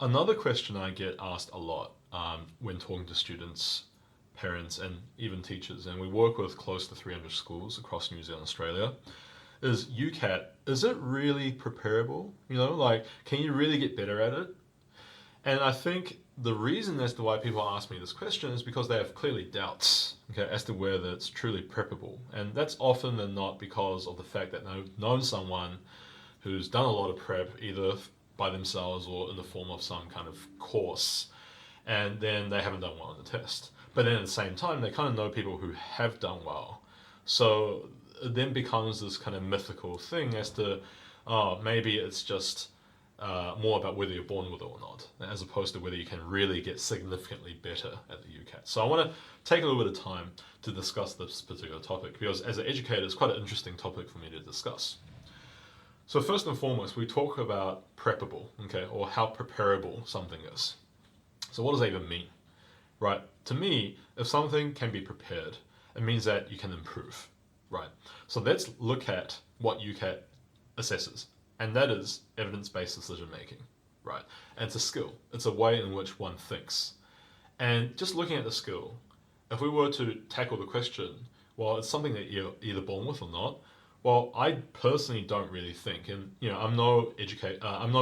Another question I get asked a lot when talking to students, parents, and even teachers, and we work with close to 300 schools across New Zealand, Australia, is UCAT, is it really preparable? Like, can you really get better at it? And I think the reason as to why people ask me this question is because they have clearly doubts, okay, as to whether it's truly preparable. And that's often than not because of the fact that they've known someone who's done a lot of prep, either by themselves or in the form of some kind of course, and then they haven't done well on the test. But then at the same time, they kind of know people who have done well. So it then becomes this kind of mythical thing as to, oh, maybe it's just more about whether you're born with it or not, as opposed to whether you can really get significantly better at the UCAT. So I want to take a little bit of time to discuss this particular topic because as an educator, it's quite an interesting topic for me to discuss. So first and foremost, we talk about preparable, okay, or how preparable something is. So what does that even mean? Right? To me, if something can be prepared, it means that you can improve, right? So let's look at what UCAT assesses, and that is evidence-based decision making, right? And it's a skill. It's a way in which one thinks. And just looking at the skill, if we were to tackle the question, well, it's something that you're either born with or not. Well, I personally don't really think, and I'm no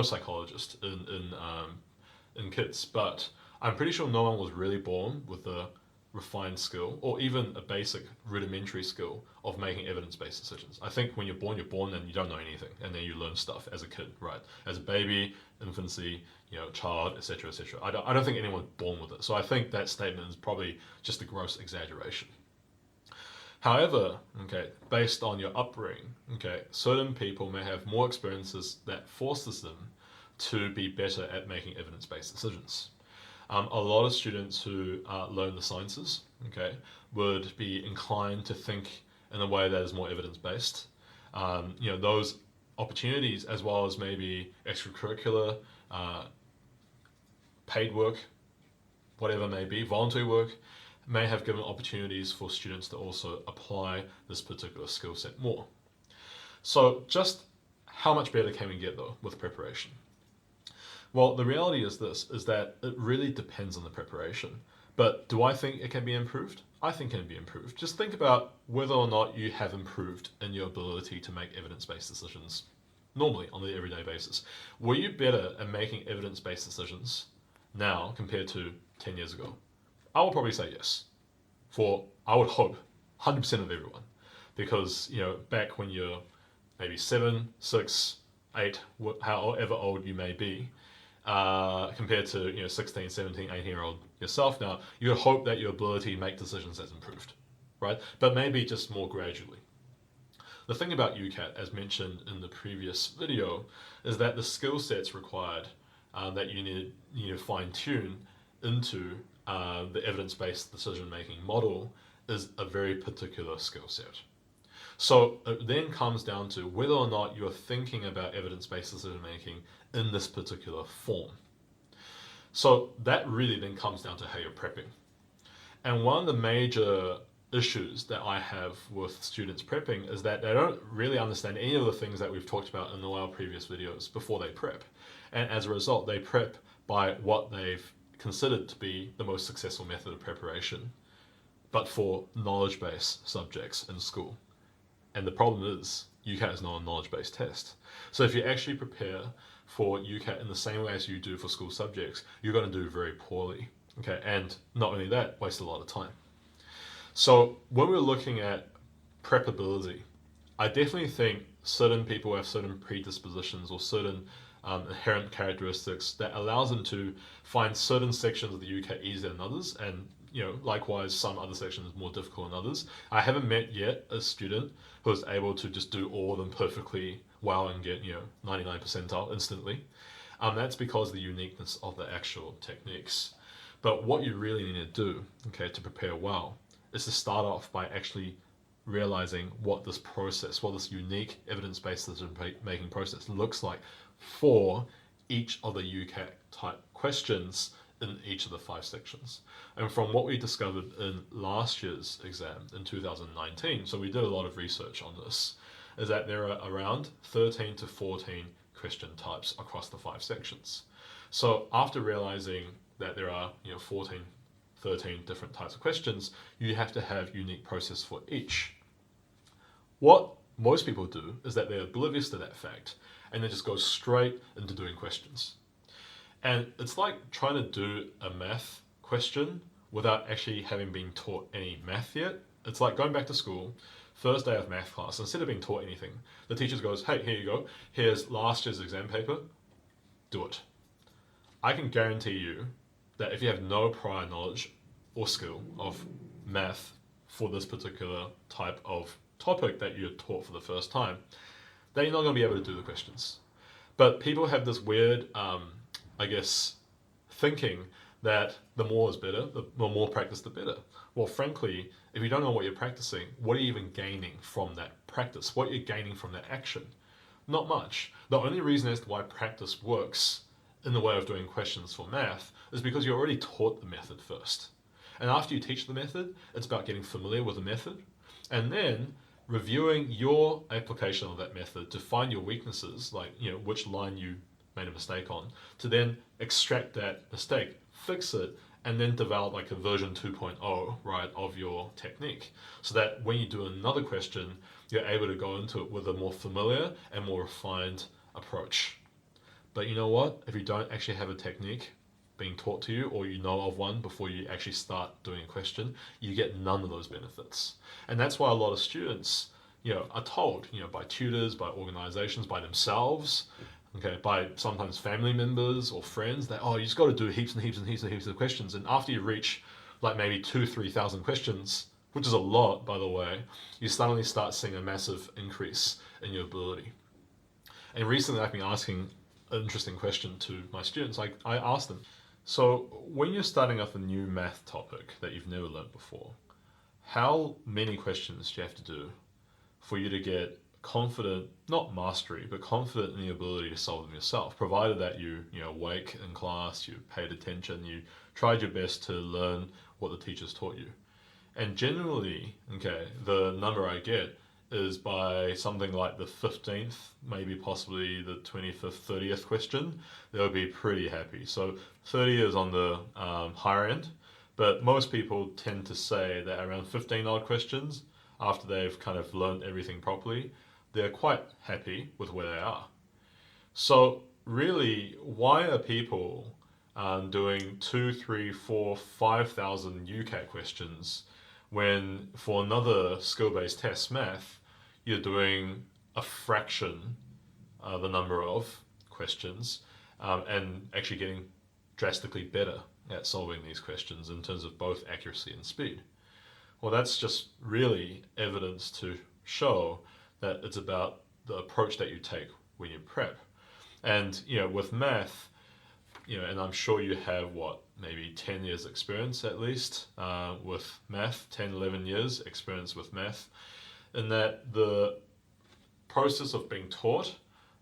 psychologist in kids, but I'm pretty sure no one was really born with a refined skill or even a basic rudimentary skill of making evidence-based decisions. I think when you're born and you don't know anything, and then you learn stuff as a kid, right? As a baby, infancy, child, etc., etc. I don't think anyone's born with it. So I think that statement is probably just a gross exaggeration. However, okay, based on your upbringing, okay, certain people may have more experiences that forces them to be better at making evidence-based decisions. A lot of students who learn the sciences, okay, would be inclined to think in a way that is more evidence-based. Those opportunities, as well as maybe extracurricular, paid work, whatever it may be, voluntary work, may have given opportunities for students to also apply this particular skill set more. So just how much better can we get though with preparation? Well, the reality is that it really depends on the preparation. But do I think it can be improved? I think it can be improved. Just think about whether or not you have improved in your ability to make evidence-based decisions normally on the everyday basis. Were you better at making evidence-based decisions now compared to 10 years ago? I would probably say yes. I would hope, 100% of everyone. Because, back when you're maybe 7, 6, 8, however old you may be, compared to 16, 17, 18-year-old yourself now, you would hope that your ability to make decisions has improved, right? But maybe just more gradually. The thing about UCAT, as mentioned in the previous video, is that the skill sets required that you need to fine-tune into the evidence-based decision-making model is a very particular skill set. So it then comes down to whether or not you're thinking about evidence-based decision-making in this particular form. So that really then comes down to how you're prepping. And one of the major issues that I have with students prepping is that they don't really understand any of the things that we've talked about in all our previous videos before they prep. And as a result, they prep by what they've considered to be the most successful method of preparation, but for knowledge-based subjects in school. And the problem is, UCAT is not a knowledge-based test. So if you actually prepare for UCAT in the same way as you do for school subjects, you're going to do very poorly. Okay, and not only that, waste a lot of time. So when we're looking at preppability, I definitely think certain people have certain predispositions or certain inherent characteristics that allows them to find certain sections of the UCAT easier than others, and likewise some other sections more difficult than others. I haven't met yet a student who is able to just do all of them perfectly well and get 99 percentile instantly. That's because of the uniqueness of the actual techniques. But what you really need to do, okay, to prepare well, is to start off by actually realizing what this unique evidence-based decision-making process looks like for each of the UCAT type questions in each of the 5 sections. And from what we discovered in last year's exam in 2019, so we did a lot of research on this, is that there are around 13 to 14 question types across the 5 sections. So after realizing that there are 14, 13 different types of questions, you have to have unique process for each. What most people do is that they're oblivious to that fact and they just go straight into doing questions. And it's like trying to do a math question without actually having been taught any math yet. It's like going back to school, first day of math class, instead of being taught anything, the teacher goes, hey, here you go, here's last year's exam paper, do it. I can guarantee you that if you have no prior knowledge or skill of math for this particular type of topic that you're taught for the first time, then you're not going to be able to do the questions. But people have this weird, thinking that the more is better, the more practice, the better. Well, frankly, if you don't know what you're practicing, what are you even gaining from that practice? What are you gaining from that action? Not much. The only reason as to why practice works in the way of doing questions for math is because you're already taught the method first. And after you teach the method, it's about getting familiar with the method and then reviewing your application of that method to find your weaknesses, like which line you made a mistake on, to then extract that mistake, fix it, and then develop like a version 2.0, right, of your technique. So that when you do another question, you're able to go into it with a more familiar and more refined approach. But you know what? If you don't actually have a technique being taught to you, or you know of one before you actually start doing a question, you get none of those benefits. And that's why a lot of students, are told, by tutors, by organizations, by themselves, okay, by sometimes family members or friends that, you just got to do heaps and heaps and heaps and heaps of questions. And after you reach like maybe 2,000-3,000 questions, which is a lot, by the way, you suddenly start seeing a massive increase in your ability. And recently I've been asking an interesting question to my students. I asked them, so when you're starting off a new math topic that you've never learned before, how many questions do you have to do for you to get confident, not mastery, but confident in the ability to solve them yourself, provided that you awake in class, you paid attention, you tried your best to learn what the teachers taught you. And generally, okay, the number I get is by something like the 15th, maybe possibly the 25th, 30th question, they'll be pretty happy. So 30 is on the higher end, but most people tend to say that around 15 odd questions, after they've kind of learned everything properly, they're quite happy with where they are. So really, why are people doing 2, 3, 4, 5,000 UCAT questions when for another skill-based test, math, you're doing a fraction the number of questions and actually getting drastically better at solving these questions in terms of both accuracy and speed? Well, that's just really evidence to show that it's about the approach that you take when you prep. And, with math, and I'm sure you have maybe 10 years experience at least with math, 10, 11 years experience with math, in that the process of being taught,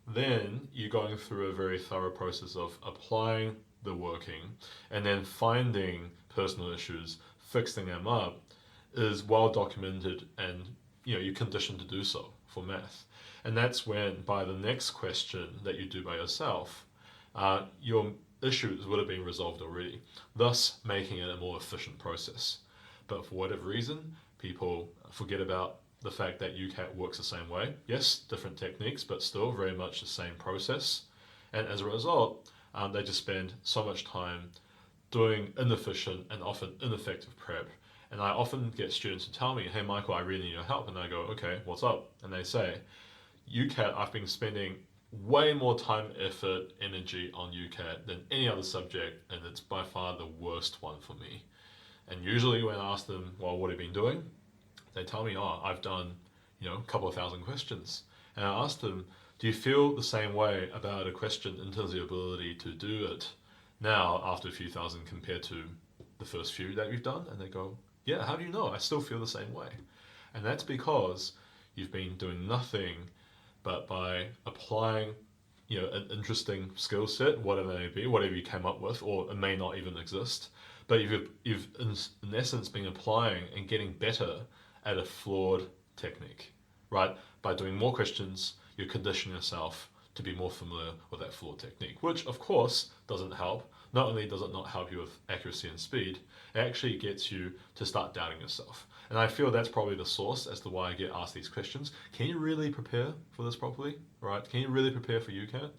then you're going through a very thorough process of applying the working and then finding personal issues, fixing them up, is well documented, and you're conditioned to do so for math. And that's when, by the next question that you do by yourself, your issues would have been resolved already, thus making it a more efficient process. But for whatever reason, people forget about the fact that UCAT works the same way. Yes, different techniques, but still very much the same process. And as a result, they just spend so much time doing inefficient and often ineffective prep. And I often get students who tell me, hey, Michael, I really need your help. And I go, okay, what's up? And they say, UCAT, I've been spending way more time, effort, energy on UCAT than any other subject, and it's by far the worst one for me. And usually when I ask them, well, what have you been doing? They tell me, I've done, a couple of thousand questions. And I ask them, do you feel the same way about a question in terms of your ability to do it now after a few thousand compared to the first few that you've done? And they go, yeah, how do you know? I still feel the same way. And that's because you've been doing nothing but by applying, an interesting skill set, whatever it may be, whatever you came up with, or it may not even exist. But you've in essence been applying and getting better at a flawed technique, right? By doing more questions, you condition yourself to be more familiar with that flawed technique, which of course doesn't help. Not only does it not help you with accuracy and speed, it actually gets you to start doubting yourself. And I feel that's probably the source as to why I get asked these questions. Can you really prepare for this properly? Right? Can you really prepare for UCAT?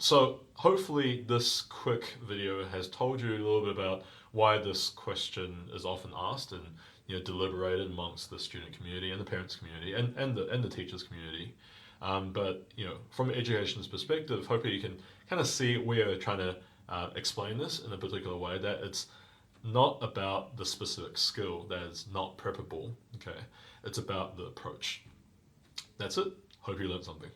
So hopefully this quick video has told you a little bit about why this question is often asked and deliberated amongst the student community and the parents community and the teachers community. But from an education's perspective, hopefully you can kind of see where we're trying to explain this in a particular way, that it's not about the specific skill that is not preparable. Okay, it's about the approach. That's it. Hope you learned something.